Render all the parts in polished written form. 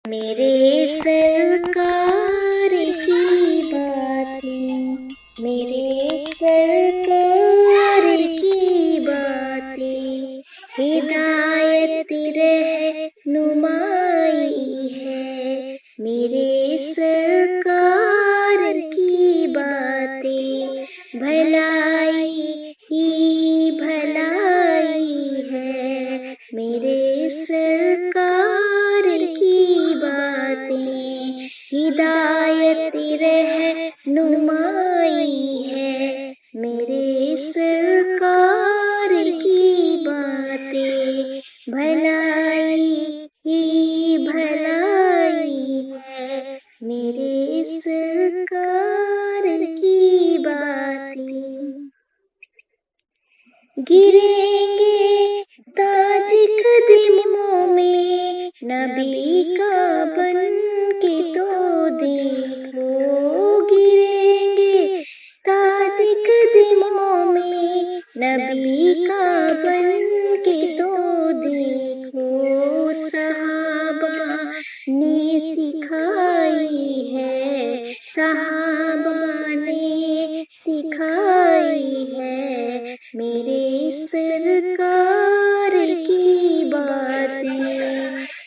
میرے سرکار کی باتیں، میرے سرکار کی باتیں ہدایت رہنمائی ہے۔ میرے سرکار کی باتیں بھلائی ہی بھلائی ہے۔ میرے سرکار کی باتیں ہدایت رہنمائی ہے۔ میرے سرکار کی باتیں بھلائی ہی بھلائی ہے۔ میرے سرکار کی باتیں گریں گے تاج قدموں میں نبی کا بن کے تو دیکھو، گریں گے تاج قدموں میں نبی کا بن کے تو دیکھو۔ صحابہ نے سکھائی ہے، صحابہ نے سکھائی ہے۔ میرے سرکار کی باتیں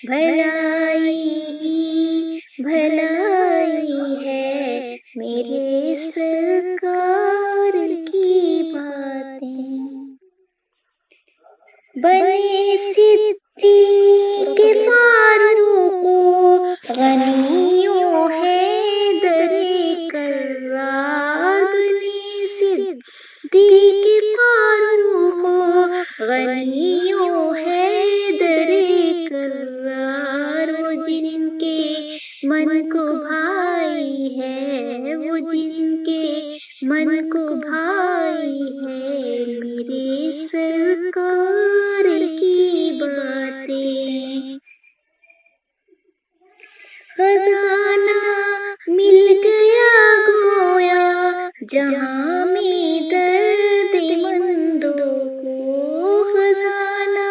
بھلائی ہی بھلائی ہے۔ میرے سرکار کی باتیں بنے صدیق فاروق غنیوں حیدر کرار، بنے صدیق فاروق غنیوں حیدر کرار، وہ جن کے من کو بھائی ہے، وہ جن کے من کو بھائی ہے۔ میرے سرکار کی باتیں خزانہ مل گیا گویا جہاں میں درد مندوں کو، خزانہ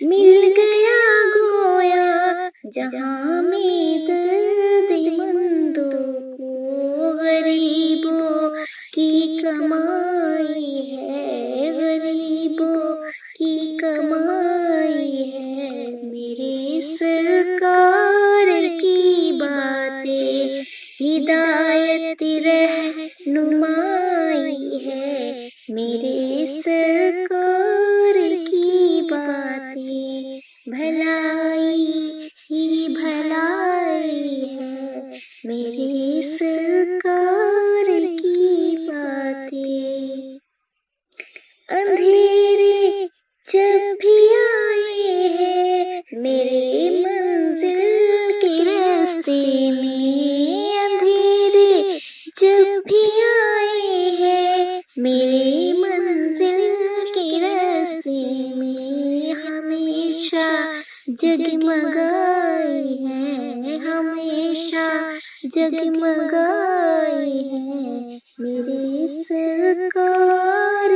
مل گیا گویا جہاں میں درد مندوں کو۔ غریبوں کی کمائی ہے، غریبوں کی کمائی ہے۔ میرے سرکار کی باتیں ہدایت رہنمائی ہے۔ میرے سرکار کی باتیں بھلائی ہی بھلائی ہے۔ میرے سرکار کی باتیں اندھیرے جب بھی آئے ہیں میرے منزل کے راستے میں، اندھیرے جب بھی آئے ہیں میرے منزل کے راستے میں، ہمیشہ جگمگائی ہے، ہمیشہ جگمگائی ہے۔ میرے سرکار